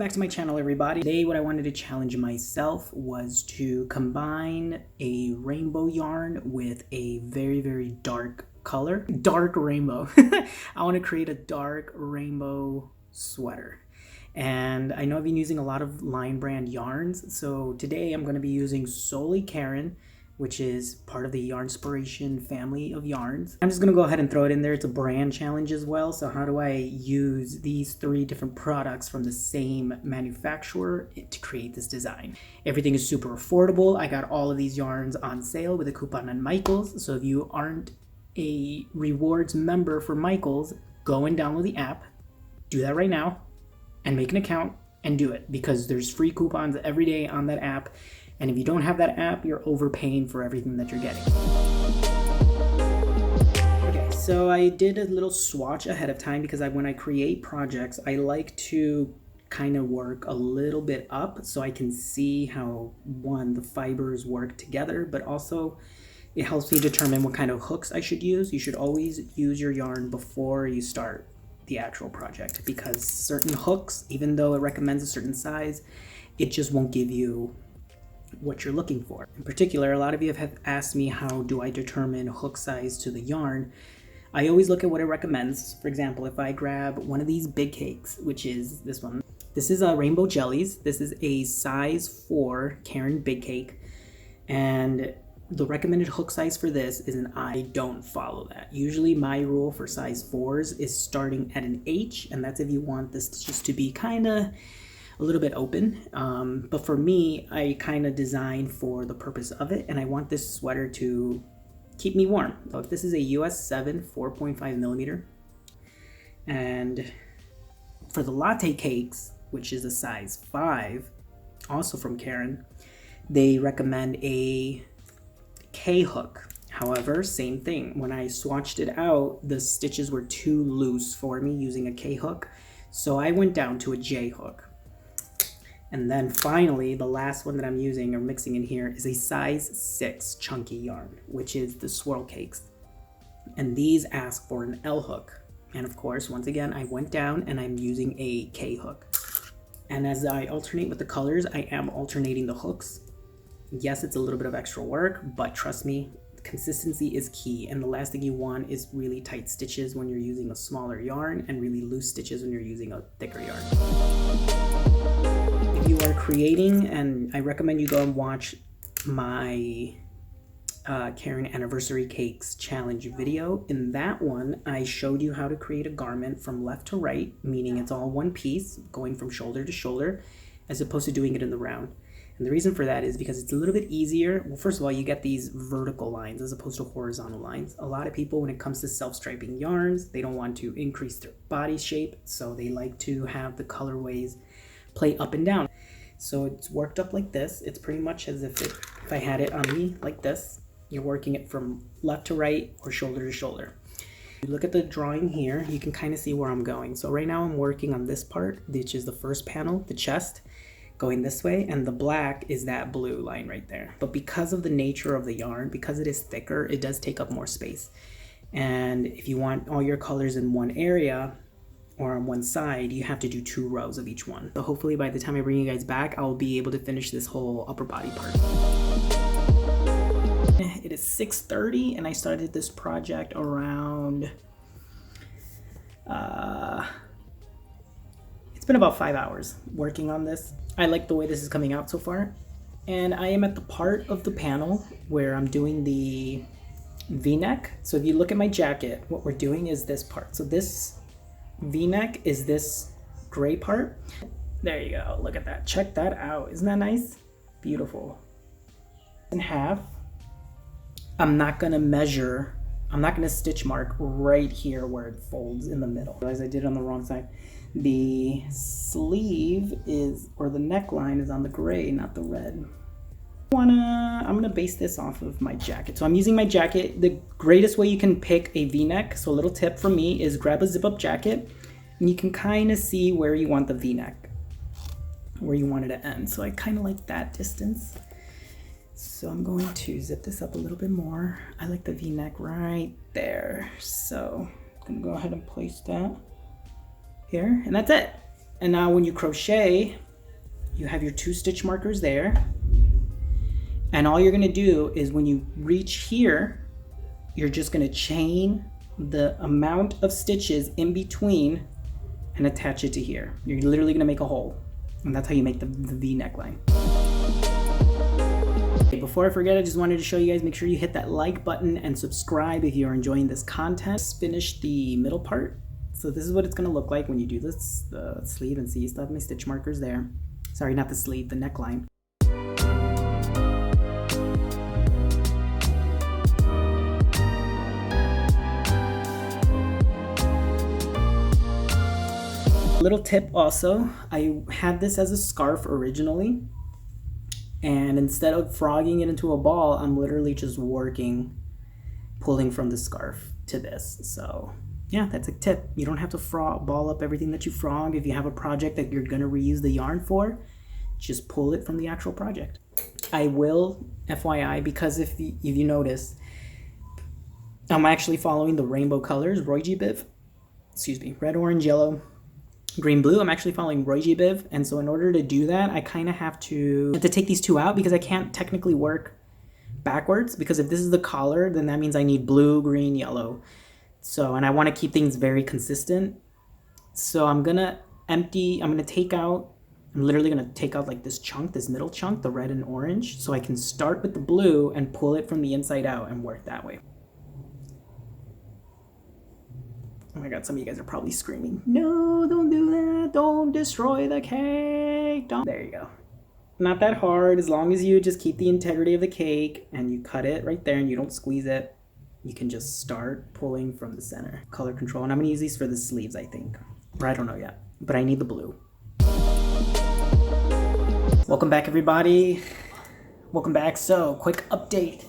back to my channel, everybody. Today what I wanted to challenge myself was to combine a rainbow yarn with a very dark color. Dark rainbow. I want to create a dark rainbow sweater. And I know I've been using a lot of line brand yarns, so today I'm going to be using solely Caron, which is part of the Yarnspiration family of yarns. I'm just gonna go ahead and throw it in there. It's a brand challenge as well. So how do I use these 3 different products from the same manufacturer to create this design? Everything is super affordable. I got all of these yarns on sale with a coupon on Michaels. So if you aren't a rewards member for Michaels, go and download the app, do that right now, and make an account and do it, because there's free coupons every day on that app. And if you don't have that app, you're overpaying for everything that you're getting. Okay, so I did a little swatch ahead of time because when I create projects, I like to kind of work a little bit up so I can see how, one, the fibers work together, but also it helps me determine what kind of hooks I should use. You should always use your yarn before you start the actual project, because certain hooks, even though it recommends a certain size, it just won't give you what you're looking for. In particular, a lot of you have asked me, how do I determine hook size to the yarn? I always look at what it recommends. For example, if I grab one of these big cakes, which is this one, this is a Rainbow Jellies. This is a size 4 Caron big cake, and the recommended hook size for this is an I don't follow that. Usually my rule for size 4s is starting at an H, and that's if you want this just to be kind of a little bit open, but for me, I kind of design for the purpose of it, and I want this sweater to keep me warm. So this is a US 7 4.5 millimeter, and for the latte cakes, which is a size 5, also from Caron, they recommend a K hook. However, same thing, when I swatched it out, the stitches were too loose for me using a K hook, so I went down to a J hook. And then finally, the last one that I'm using or mixing in here is a size 6 chunky yarn, which is the swirl cakes. And these ask for an L hook. And of course, once again, I went down and I'm using a K hook. And as I alternate with the colors, I am alternating the hooks. Yes, it's a little bit of extra work, but trust me, consistency is key. And the last thing you want is really tight stitches when you're using a smaller yarn, and really loose stitches when you're using a thicker yarn. If you are creating, and I recommend you go and watch my Caron Anniversary Cakes challenge video. In that one, I showed you how to create a garment from left to right, meaning it's all one piece, going from shoulder to shoulder, as opposed to doing it in the round. And the reason for that is because it's a little bit easier. Well, first of all, you get these vertical lines as opposed to horizontal lines. A lot of people, when it comes to self-striping yarns, they don't want to increase their body shape, so they like to have the colorways play up and down. So it's worked up like this. It's pretty much as if I had it on me like this. You're working it from left to right or shoulder to shoulder. You look at the drawing here, you can kind of see where I'm going. So right now I'm working on this part, which is the first panel, the chest, going this way, and the black is that blue line right there. But because of the nature of the yarn, because it is thicker, it does take up more space. And if you want all your colors in one area or on one side, you have to do 2 rows of each one. So hopefully by the time I bring you guys back, I'll be able to finish this whole upper body part. It is 6:30 and I started this project around, it's been about 5 hours working on this. I like the way this is coming out so far. And I am at the part of the panel where I'm doing the V-neck. So if you look at my jacket, what we're doing is this part. So this V-neck is this gray part. There you go, look at that, check that out. Isn't that nice? Beautiful. In half, I'm not gonna measure, I'm not gonna stitch mark right here where it folds in the middle. As I did on the wrong side. The sleeve is, or the neckline is on the gray, not the red. I'm gonna base this off of my jacket. So I'm using my jacket. The greatest way you can pick a V-neck, so a little tip from me, is grab a zip-up jacket and you can kind of see where you want the V-neck, where you want it to end. So I kind of like that distance. So I'm going to zip this up a little bit more. I like the V-neck right there. So I'm gonna go ahead and place that here, and that's it. And now when you crochet, you have your 2 stitch markers there. And all you're gonna do is when you reach here, you're just gonna chain the amount of stitches in between and attach it to here. You're literally gonna make a hole. And that's how you make the V neckline. Okay, before I forget, I just wanted to show you guys, make sure you hit that like button and subscribe if you're enjoying this content. Just finish the middle part. So this is what it's gonna look like when you do this, the sleeve, and see, you still have my stitch markers there. Sorry, not the sleeve, the neckline. Little tip also, I had this as a scarf originally, and instead of frogging it into a ball, I'm literally just pulling from the scarf to this. So yeah, that's a tip. You don't have to ball up everything that you frog. If you have a project that you're gonna reuse the yarn for, just pull it from the actual project. I will, FYI, because if you notice, I'm actually following the rainbow colors, Roy G. Biv, excuse me, red, orange, yellow, green, blue. I'm actually following Roy G. Biv, and so in order to do that, I kind of have to take these 2 out because I can't technically work backwards, because if this is the collar, then that means I need blue, green, yellow. So, and I want to keep things very consistent. So I'm literally gonna take out like this chunk, this middle chunk, the red and orange, so I can start with the blue and pull it from the inside out and work that way. Oh my god, some of you guys are probably screaming, no, don't do that, don't destroy the cake, don't. There you go. Not that hard, as long as you just keep the integrity of the cake and you cut it right there and you don't squeeze it, you can just start pulling from the center. Color control, and I'm gonna use these for the sleeves, I think. Or I don't know yet, but I need the blue. Welcome back, everybody. Welcome back. So, quick update.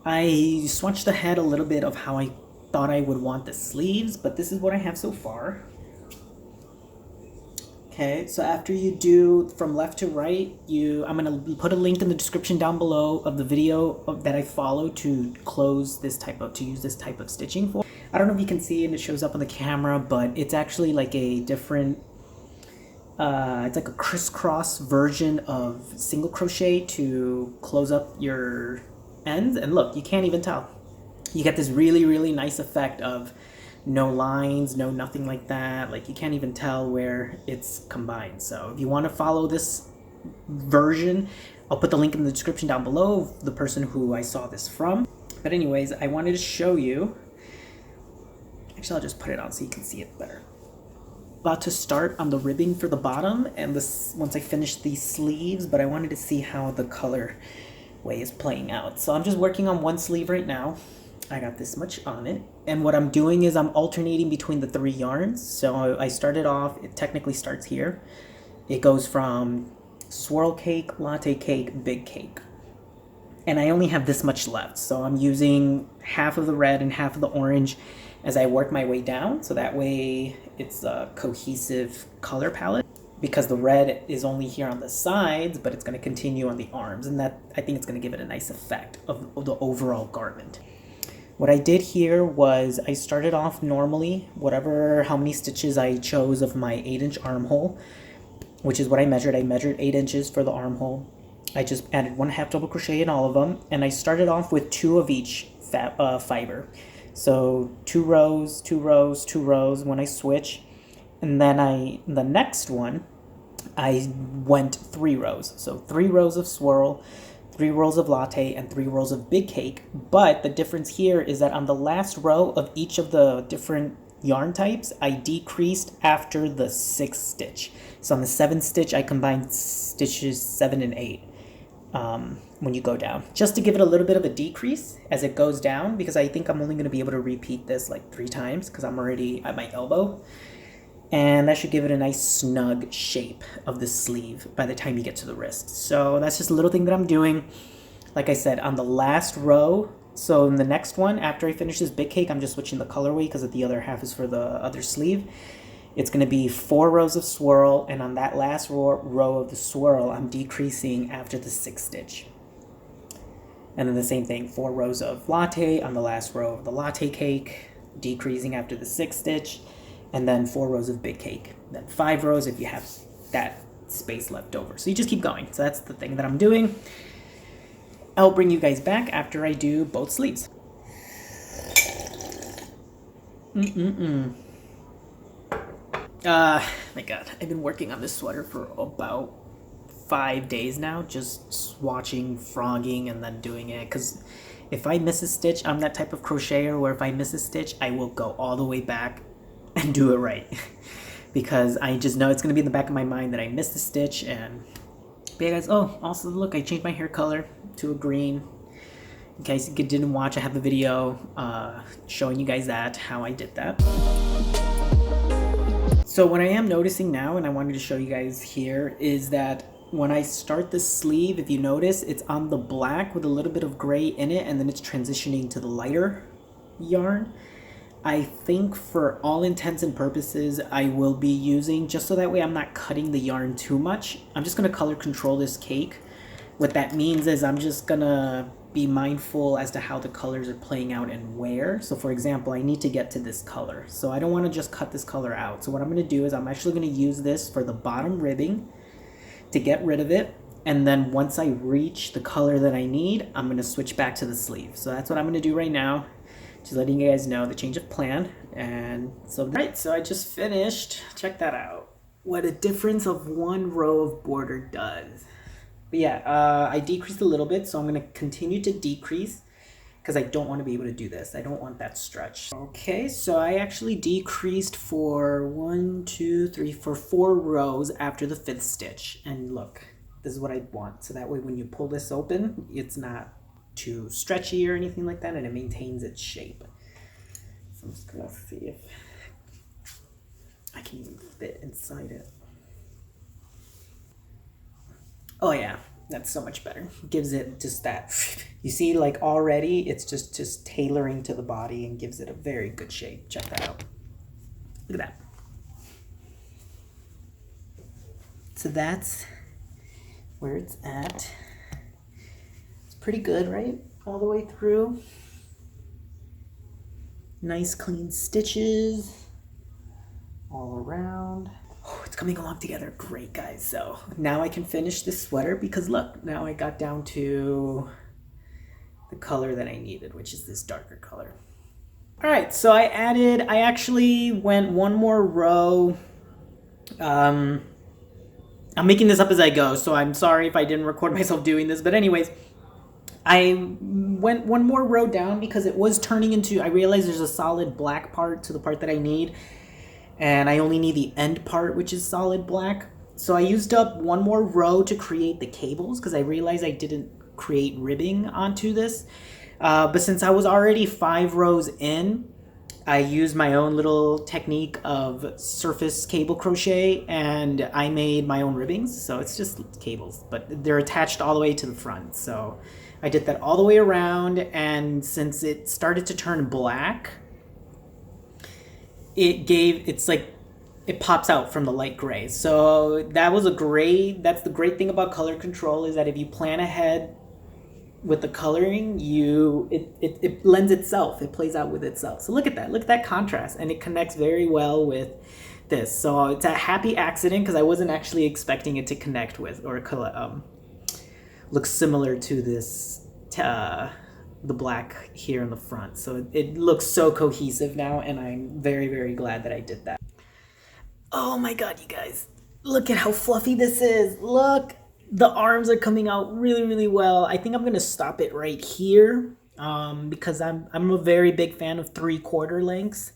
I swatched ahead a little bit of how I thought I would want the sleeves, but this is what I have so far. Okay, so after you do from left to right, I'm gonna put a link in the description down below of the video that I follow to use this type of stitching for. I don't know if you can see and it shows up on the camera, but it's actually like a different, it's like a crisscross version of single crochet to close up your ends. And look, you can't even tell. You get this really, really nice effect of no lines, no nothing like that. Like you can't even tell where it's combined. So if you want to follow this version, I'll put the link in the description down below of the person who I saw this from. But anyways, I wanted to show you, actually I'll just put it on so you can see it better. About to start on the ribbing for the bottom, and once I finish these sleeves, but I wanted to see how the color way is playing out. So I'm just working on one sleeve right now. I got this much on it, and what I'm doing is I'm alternating between the 3 yarns. So I started off, it technically starts here. It goes from swirl cake, latte cake, big cake. And I only have this much left, so I'm using half of the red and half of the orange as I work my way down, so that way it's a cohesive color palette, because the red is only here on the sides, but it's going to continue on the arms, and that, I think it's going to give it a nice effect of the overall garment. What I did here was I started off normally, how many stitches I chose of my 8-inch armhole, which is what I measured. I measured 8 inches for the armhole. I just added 1 half double crochet in all of them, and I started off with 2 of each fiber. So 2 rows, 2 rows, 2 rows when I switch, and then the next one, I went 3 rows. So 3 rows of swirl, 3 rows of latte, and 3 rows of big cake. But the difference here is that on the last row of each of the different yarn types, I decreased after the 6th stitch. So on the 7th stitch, I combined stitches 7 and 8 when you go down, just to give it a little bit of a decrease as it goes down, because I think I'm only going to be able to repeat this like 3 times because I'm already at my elbow. And that should give it a nice snug shape of the sleeve by the time you get to the wrist. So that's just a little thing that I'm doing. Like I said, on the last row, so in the next one, after I finish this big cake, I'm just switching the colorway because the other half is for the other sleeve. It's going to be 4 rows of swirl, and on that last row of the swirl, I'm decreasing after the 6th stitch. And then the same thing, 4 rows of latte on the last row of the latte cake, decreasing after the 6th stitch. and then 4 rows of big cake. Then 5 rows if you have that space left over. So you just keep going. So that's the thing that I'm doing. I'll bring you guys back after I do both sleeves. My God, I've been working on this sweater for about 5 days now, just swatching, frogging, and then doing it. Because if I miss a stitch, I'm that type of crocheter where if I miss a stitch, I will go all the way back and do it right. Because I just know it's going to be in the back of my mind that I missed a stitch. And but yeah, guys, oh, also look, I changed my hair color to a green. In case you didn't watch, I have a video showing you guys that, how I did that. So what I am noticing now, and I wanted to show you guys here, is that when I start the sleeve, if you notice, it's on the black with a little bit of gray in it, and then it's transitioning to the lighter yarn. I think for all intents and purposes, I will be using, just so that way I'm not cutting the yarn too much, I'm just going to color control this cake. What that means is I'm just going to be mindful as to how the colors are playing out and where. So for example, I need to get to this color. So I don't want to just cut this color out. So what I'm going to do is I'm actually going to use this for the bottom ribbing to get rid of it. And then once I reach the color that I need, I'm going to switch back to the sleeve. So that's what I'm going to do right now. Just letting you guys know the change of plan. And so, right, so I just finished. Check that out. What a difference of 1 row of border does. But yeah, I decreased a little bit, so I'm going to continue to decrease because I don't want to be able to do this. I don't want that stretch. Okay, so I actually decreased for 4 rows after the 5th stitch. And look, this is what I want. So that way when you pull this open, it's not too stretchy or anything like that, and it maintains its shape. So I'm just going to see if I can even fit inside it. Oh yeah, that's so much better. Gives it just that, you see, like already it's just tailoring to the body and gives it a very good shape. Check that out. Look at that. So that's where it's at. It's pretty good, right? All the way through. Nice clean stitches all around. Oh, it's coming along together great, guys. So now I can finish this sweater because look, now I got down to the color that I needed, which is this darker color. All right, so I actually went 1 more row. I'm making this up as I go, so I'm sorry if I didn't record myself doing this, but anyways, I went 1 more row down because it was turning into, I realized there's a solid black part to the part that I need. And I only need the end part, which is solid black. So I used up 1 more row to create the cables because I realized I didn't create ribbing onto this. But since I was already 5 rows in, I used my own little technique of surface cable crochet and I made my own ribbings. So it's just cables, but they're attached all the way to the front. So I did that all the way around, and since it started to turn black, it pops out from the light gray. So that's the great thing about color control, is that if you plan ahead with the coloring, it lends itself, it plays out with itself. So look at that contrast, and it connects very well with this. So it's a happy accident because I wasn't actually expecting it to connect with or look similar to this the black here in the front. So it looks so cohesive now, and I'm very, very glad that I did that. Oh my God, you guys, look at how fluffy this is. Look, the arms are coming out really, really well. I think I'm gonna stop it right here because I'm a very big fan of 3/4 lengths,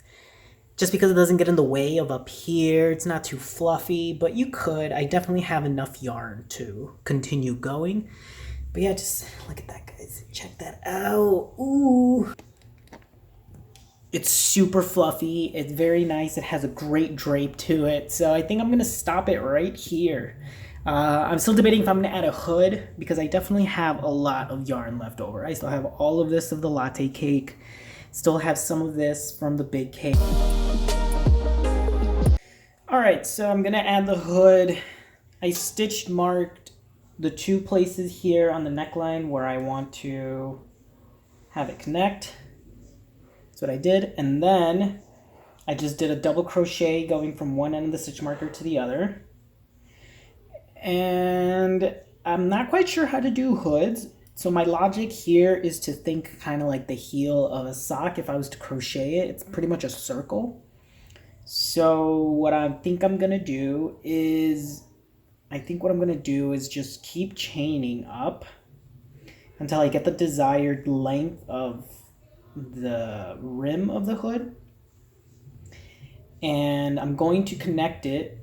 just because it doesn't get in the way of up here. It's not too fluffy, but I definitely have enough yarn to continue going. But yeah, just look at that, guys. Check that out. Ooh. It's super fluffy. It's very nice. It has a great drape to it. So I think I'm going to stop it right here. I'm still debating if I'm going to add a hood because I definitely have a lot of yarn left over. I still have all of this of the latte cake. Still have some of this from the big cake. All right, so I'm going to add the hood. I stitch marked the 2 places here on the neckline where I want to have it connect. That's what I did. And then I just did a double crochet going from one end of the stitch marker to the other. And I'm not quite sure how to do hoods. So my logic here is to think kind of like the heel of a sock. If I was to crochet it, it's pretty much a circle. So what I think I'm gonna do is, just keep chaining up until I get the desired length of the rim of the hood. And I'm going to connect it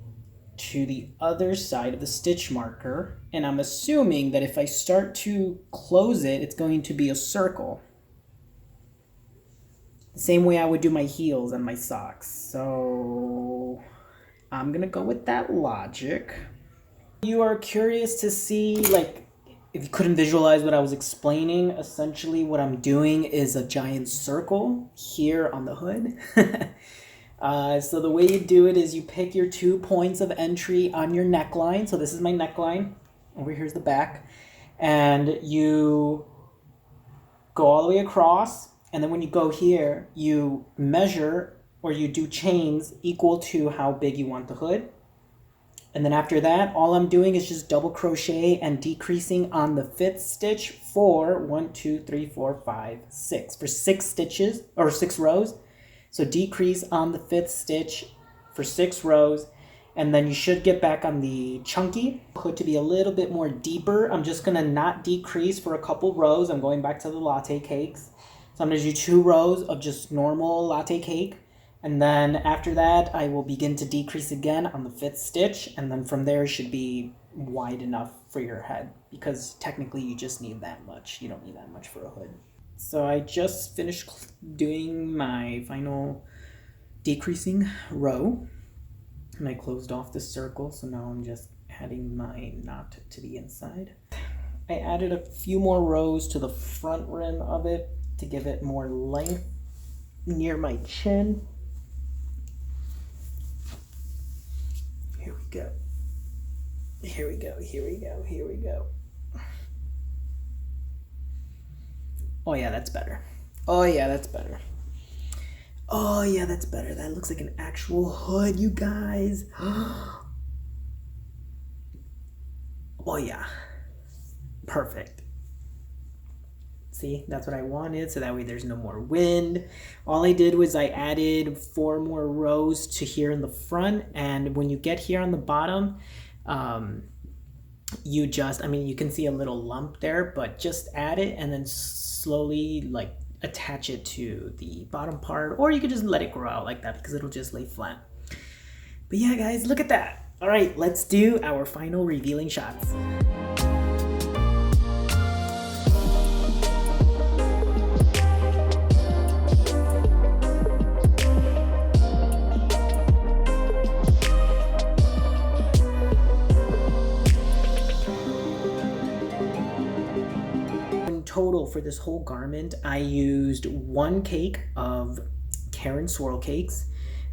to the other side of the stitch marker. And I'm assuming that if I start to close it, it's going to be a circle. The same way I would do my heels and my socks. So I'm gonna go with that logic. You are curious to see, like, if you couldn't visualize what I was explaining, essentially what I'm doing is a giant circle here on the hood. So the way you do it is you pick your 2 points of entry on your neckline. So this is my neckline. Over here's the back. And you go all the way across. And then when you go here, you measure or you do chains equal to how big you want the hood. And then after that, all I'm doing is just double crochet and decreasing on the 5th stitch for 1, 2, 3, 4, 5, 6. For 6 stitches or 6 rows. So decrease on the 5th stitch for 6 rows, and then you should get back on the chunky hood to be a little bit more deeper. I'm just gonna not decrease for a couple rows. I'm going back to the latte cakes. So I'm gonna do 2 rows of just normal latte cake, and then after that, I will begin to decrease again on the 5th stitch, and then from there it should be wide enough for your head, because technically you just need that much. You don't need that much for a hood. So I just finished doing my final decreasing row, and I closed off the circle, so now I'm just adding my knot to the inside. I added a few more rows to the front rim of it to give it more length near my chin. Here we go. Here we go, here we go, here we go. Oh yeah, that's better. Oh yeah, that's better. Oh yeah, that's better. That looks like an actual hood, you guys. Oh yeah. Perfect. See, that's what I wanted, so that way there's no more wind. All I did was I added 4 more rows to here in the front, and when you get here on the bottom, you just, I mean, you can see a little lump there, but just add it and then slowly like attach it to the bottom part, or you could just let it grow out like that because it'll just lay flat. But yeah, guys, look at that. All right, let's do our final revealing shots. Total for this whole garment, I used 1 cake of Caron swirl cakes,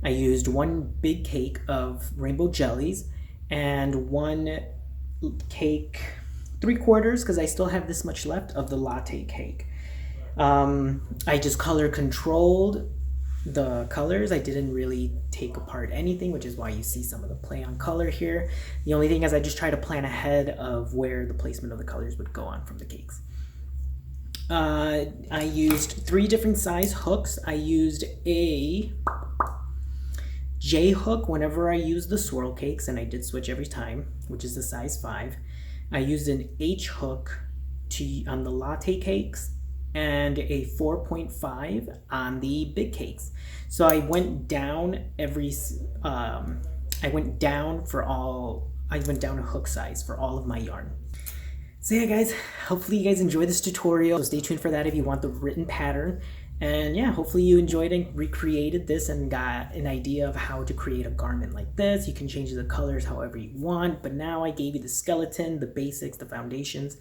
I used 1 big cake of rainbow jellies, and 1 cake 3/4, because I still have this much left, of the latte cake. I just color controlled the colors. I didn't really take apart anything, which is why you see some of the play on color here. The only thing is I just try to plan ahead of where the placement of the colors would go on from the cakes. I used 3 different size hooks. I used a J hook whenever I used the swirl cakes, and I did switch every time, which is the size 5. I used an H hook on the latte cakes, and a 4.5 on the big cakes. So I went down I went down a hook size for all of my yarn. So yeah, guys, hopefully you guys enjoyed this tutorial. So stay tuned for that if you want the written pattern. And yeah, hopefully you enjoyed and recreated this and got an idea of how to create a garment like this. You can change the colors however you want, but now I gave you the skeleton, the basics, the foundations,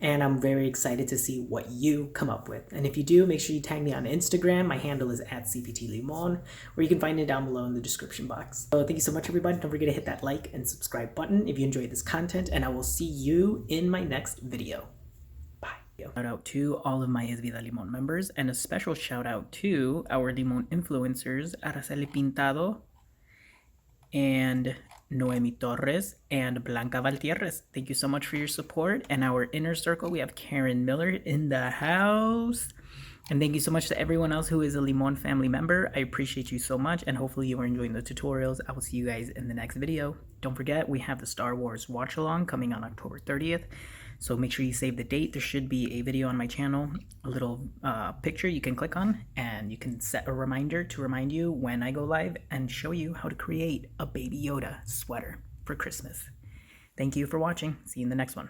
and I'm very excited to see what you come up with. And if you do, make sure you tag me on Instagram. My handle is @CPTLimon, or you can find it down below in the description box. So thank you so much, everybody. Don't forget to hit that like and subscribe button if you enjoyed this content, and I will see you in my next video. Bye. Shout out to all of my Es Vida Limon members, and a special shout out to our Limon influencers, Araceli Pintado and Noemi Torres and Blanca Valtierres. Thank you so much for your support. And our inner circle, we have Karen Miller in the house. And thank you so much to everyone else who is a Limon family member. I appreciate you so much, and hopefully you are enjoying the tutorials. I will see you guys in the next video. Don't forget, we have the Star Wars watch along coming on October 30th. So make sure you save the date. There should be a video on my channel, a little picture you can click on, and you can set a reminder to remind you when I go live and show you how to create a Baby Yoda sweater for Christmas. Thank you for watching. See you in the next one.